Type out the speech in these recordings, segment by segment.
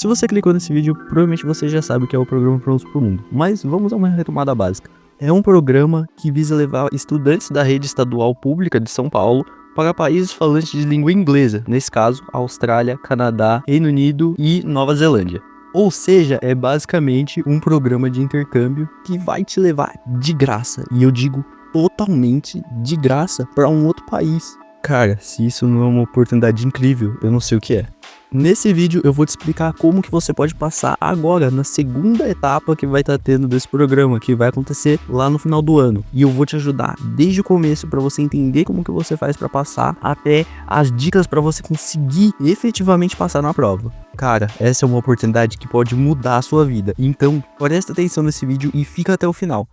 Se você clicou nesse vídeo, provavelmente você já sabe o que é o programa Prontos pro Mundo, mas vamos a uma retomada básica. É um programa que visa levar estudantes da rede estadual pública de São Paulo para países falantes de língua inglesa, nesse caso, Austrália, Canadá, Reino Unido e Nova Zelândia. Ou seja, é basicamente um programa de intercâmbio que vai te levar de graça, e eu digo totalmente de graça, para um outro país. Cara, se isso não é uma oportunidade incrível, eu não sei o que é. Nesse vídeo eu vou te explicar como que você pode passar agora na segunda etapa que vai estar tendo desse programa, que vai acontecer lá no final do ano. E eu vou te ajudar desde o começo para você entender como que você faz para passar, até as dicas para você conseguir efetivamente passar na prova. Cara, essa é uma oportunidade que pode mudar a sua vida. Então, presta atenção nesse vídeo e fica até o final.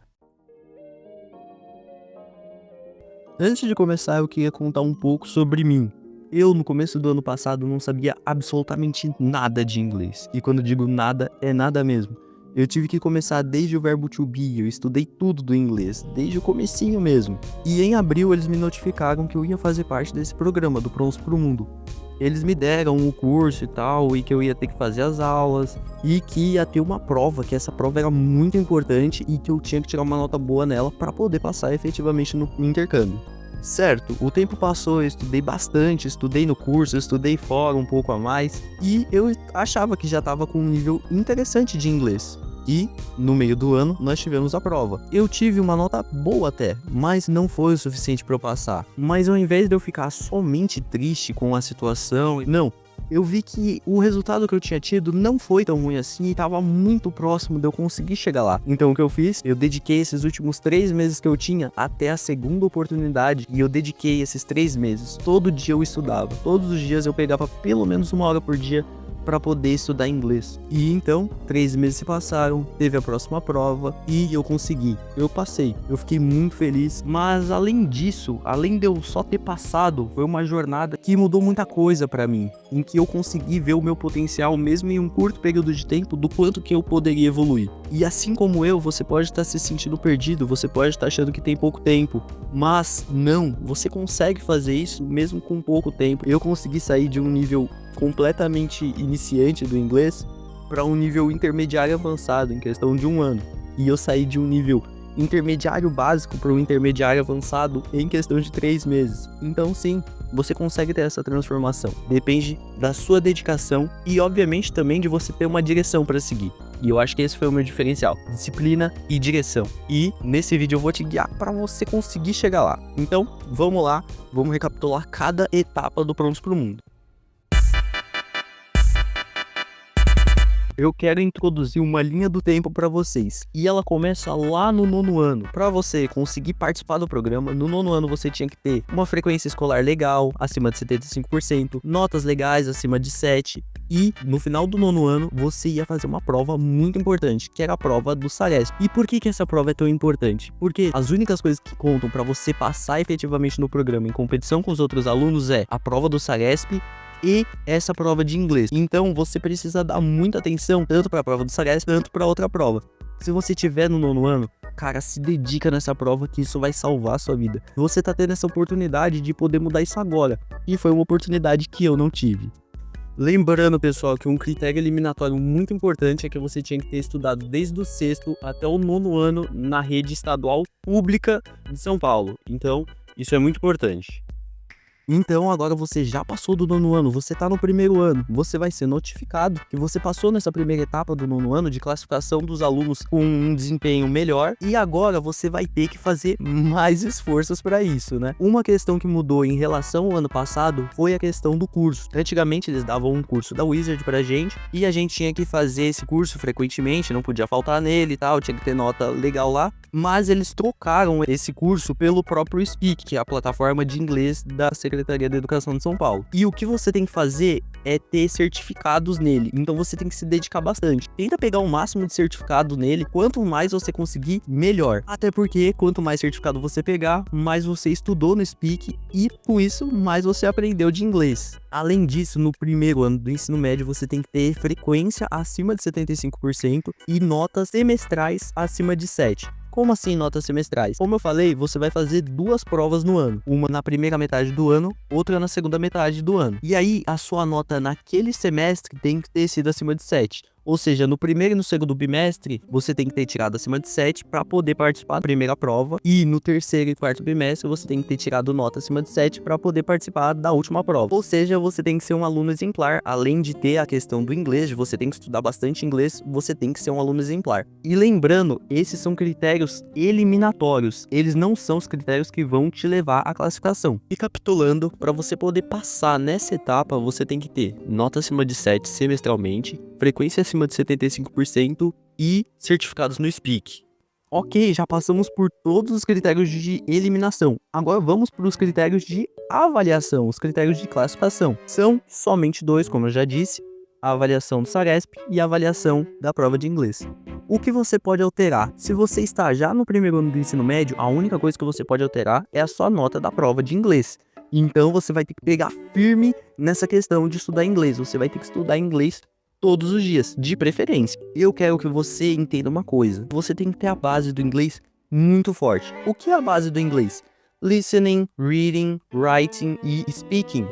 Antes de começar, eu queria contar um pouco sobre mim. Eu, no começo do ano passado, não sabia absolutamente nada de inglês. E quando eu digo nada, é nada mesmo. Eu tive que começar desde o verbo to be, eu estudei tudo do inglês, desde o comecinho mesmo. E em abril eles me notificaram que eu ia fazer parte desse programa, do Prontos pro Mundo. Eles me deram o curso e tal, e que eu ia ter que fazer as aulas, e que ia ter uma prova, que essa prova era muito importante e que eu tinha que tirar uma nota boa nela para poder passar efetivamente no intercâmbio. Certo, o tempo passou, eu estudei bastante, estudei no curso, estudei fora um pouco a mais, e eu achava que já estava com um nível interessante de inglês. E, no meio do ano, nós tivemos a prova. Eu tive uma nota boa até, mas não foi o suficiente para eu passar. Mas ao invés de eu ficar somente triste com a situação, não, eu vi que o resultado que eu tinha tido não foi tão ruim assim e estava muito próximo de eu conseguir chegar lá. Então o que eu fiz? Eu dediquei esses últimos 3 meses que eu tinha até a segunda oportunidade, e eu dediquei esses 3 meses. Todo dia eu estudava, todos os dias eu pegava pelo menos 1 hora por dia para poder estudar inglês. E então, 3 meses se passaram, teve a próxima prova e eu consegui. Eu passei, eu fiquei muito feliz, mas além disso, além de eu só ter passado, foi uma jornada que mudou muita coisa para mim, em que eu consegui ver o meu potencial mesmo em um curto período de tempo, do quanto que eu poderia evoluir. E assim como eu, você pode estar se sentindo perdido, você pode estar achando que tem pouco tempo, mas não, você consegue fazer isso mesmo com pouco tempo. Eu consegui sair de um nível completamente iniciante do inglês para um nível intermediário avançado em questão de 1 ano. E eu saí de um nível intermediário básico para um intermediário avançado em questão de 3 meses. Então sim, você consegue ter essa transformação. Depende da sua dedicação e obviamente também de você ter uma direção para seguir. E eu acho que esse foi o meu diferencial, disciplina e direção. E nesse vídeo eu vou te guiar para você conseguir chegar lá. Então, vamos lá, vamos recapitular cada etapa do Prontos pro Mundo. Eu quero introduzir uma linha do tempo para vocês, e ela começa lá no 9º ano. Para você conseguir participar do programa, no 9º ano você tinha que ter uma frequência escolar legal, acima de 75%, notas legais acima de 7, e no final do 9º ano você ia fazer uma prova muito importante, que era a prova do SARESP. E por que essa prova é tão importante? Porque as únicas coisas que contam para você passar efetivamente no programa em competição com os outros alunos é a prova do SARESP e essa prova de inglês. Então você precisa dar muita atenção tanto para a prova do SARESP, tanto para outra prova. Se você tiver no 9º ano, cara, se dedica nessa prova que isso vai salvar a sua vida. Você tá tendo essa oportunidade de poder mudar isso agora, e foi uma oportunidade que eu não tive. Lembrando, pessoal, que um critério eliminatório muito importante é que você tinha que ter estudado desde o 6º até o 9º ano na rede estadual pública de São Paulo. Então, isso é muito importante. Então agora você já passou do 9º ano, você tá no 1º ano, você vai ser notificado que você passou nessa primeira etapa do 9º ano de classificação dos alunos com um desempenho melhor, e agora você vai ter que fazer mais esforços para isso, né? Uma questão que mudou em relação ao ano passado foi a questão do curso. Antigamente eles davam um curso da Wizard pra gente, e a gente tinha que fazer esse curso frequentemente, não podia faltar nele e tal, tinha que ter nota legal lá, mas eles trocaram esse curso pelo próprio Speak, que é a plataforma de inglês da Secretaria da Educação de São Paulo. E o que você tem que fazer é ter certificados nele, então você tem que se dedicar bastante. Tenta pegar o máximo de certificado nele, quanto mais você conseguir, melhor. Até porque quanto mais certificado você pegar, mais você estudou no Speak, e com isso, mais você aprendeu de inglês. Além disso, no 1º ano do ensino médio, você tem que ter frequência acima de 75% e notas semestrais acima de 7. Como assim notas semestrais? Como eu falei, você vai fazer 2 provas no ano. Uma na primeira metade do ano, outra na segunda metade do ano. E aí, a sua nota naquele semestre tem que ter sido acima de 7. Ou seja, no primeiro e no segundo bimestre, você tem que ter tirado acima de 7 para poder participar da primeira prova. E no terceiro e quarto bimestre, você tem que ter tirado nota acima de 7 para poder participar da última prova. Ou seja, você tem que ser um aluno exemplar. Além de ter a questão do inglês, você tem que estudar bastante inglês, você tem que ser um aluno exemplar. E lembrando, esses são critérios eliminatórios. Eles não são os critérios que vão te levar à classificação. E capitulando, para você poder passar nessa etapa, você tem que ter nota acima de 7 semestralmente, frequência acima de 75% e certificados no Speak. Ok, já passamos por todos os critérios de eliminação. Agora vamos para os critérios de avaliação, os critérios de classificação. São somente 2, como eu já disse, a avaliação do Saresp e a avaliação da prova de inglês. O que você pode alterar? Se você está já no primeiro ano do ensino médio, a única coisa que você pode alterar é a sua nota da prova de inglês. Então você vai ter que pegar firme nessa questão de estudar inglês. Você vai ter que estudar inglês todos os dias, de preferência. Eu quero que você entenda uma coisa. Você tem que ter a base do inglês muito forte. O que é a base do inglês? Listening, reading, writing e speaking.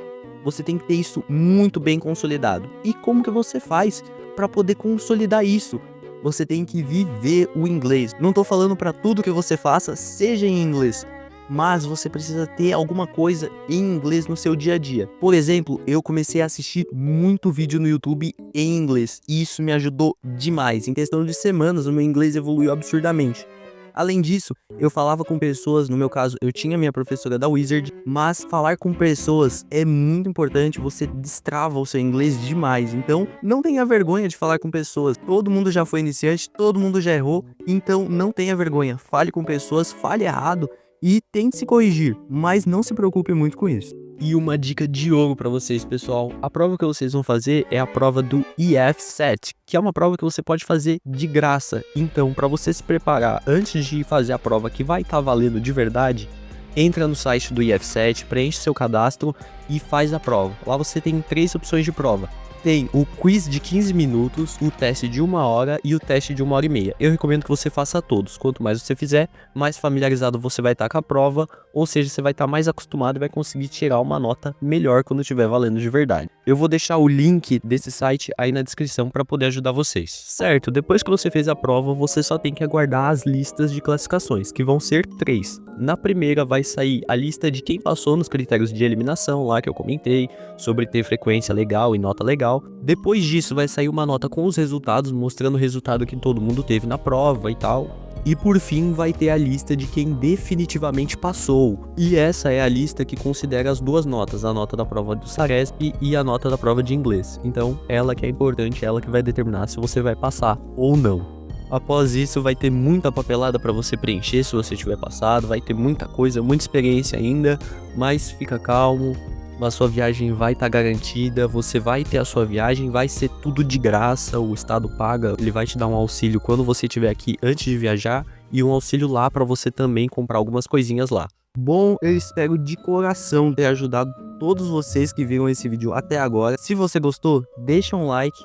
Você tem que ter isso muito bem consolidado. E como que você faz para poder consolidar isso? Você tem que viver o inglês. Não estou falando para tudo que você faça seja em inglês, mas você precisa ter alguma coisa em inglês no seu dia a dia. Por exemplo, eu comecei a assistir muito vídeo no YouTube em inglês e isso me ajudou demais. Em questão de semanas, o meu inglês evoluiu absurdamente. Além disso, eu falava com pessoas, no meu caso, eu tinha minha professora da Wizard, mas falar com pessoas é muito importante, você destrava o seu inglês demais. Então, não tenha vergonha de falar com pessoas. Todo mundo já foi iniciante, todo mundo já errou, então não tenha vergonha. Fale com pessoas, fale errado e tente se corrigir, mas não se preocupe muito com isso. E uma dica de ouro para vocês, pessoal, a prova que vocês vão fazer é a prova do EF7, que é uma prova que você pode fazer de graça. Então, para você se preparar antes de fazer a prova que vai estar valendo de verdade, entra no site do EF7, preenche seu cadastro e faz a prova. Lá você tem 3 opções de prova. Tem o quiz de 15 minutos, o teste de 1 hora e o teste de 1h30. Eu recomendo que você faça todos. Quanto mais você fizer, mais familiarizado você vai estar com a prova, ou seja, você vai estar mais acostumado e vai conseguir tirar uma nota melhor quando estiver valendo de verdade. Eu vou deixar o link desse site aí na descrição para poder ajudar vocês. Certo, depois que você fez a prova, você só tem que aguardar as listas de classificações, que vão ser 3. Na primeira vai sair a lista de quem passou nos critérios de eliminação, lá que eu comentei, sobre ter frequência legal e nota legal. Depois disso vai sair uma nota com os resultados, mostrando o resultado que todo mundo teve na prova e tal. E por fim vai ter a lista de quem definitivamente passou. E essa é a lista que considera as 2 notas, a nota da prova do Saresp e a nota da prova de inglês. Então ela que é importante, ela que vai determinar se você vai passar ou não. Após isso vai ter muita papelada para você preencher se você tiver passado, vai ter muita coisa, muita experiência ainda, mas fica calmo. A sua viagem vai estar garantida, você vai ter a sua viagem, vai ser tudo de graça, o estado paga, ele vai te dar um auxílio quando você estiver aqui antes de viajar e um auxílio lá para você também comprar algumas coisinhas lá. Bom, eu espero de coração ter ajudado todos vocês que viram esse vídeo até agora. Se você gostou, deixa um like,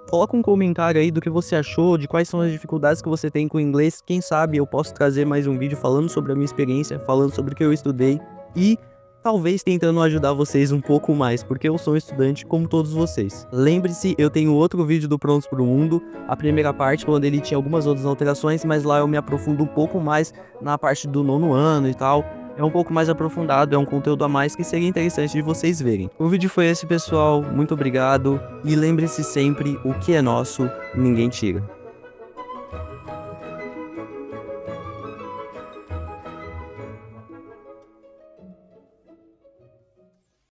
coloca um comentário aí do que você achou, de quais são as dificuldades que você tem com o inglês. Quem sabe eu posso trazer mais um vídeo falando sobre a minha experiência, falando sobre o que eu estudei e talvez tentando ajudar vocês um pouco mais, porque eu sou um estudante como todos vocês. Lembre-se, eu tenho outro vídeo do Prontos para o Mundo, a primeira parte, quando ele tinha algumas outras alterações, mas lá eu me aprofundo um pouco mais na parte do 9º ano e tal. É um pouco mais aprofundado, é um conteúdo a mais que seria interessante de vocês verem. O vídeo foi esse, pessoal, muito obrigado, e lembre-se sempre, o que é nosso, ninguém tira.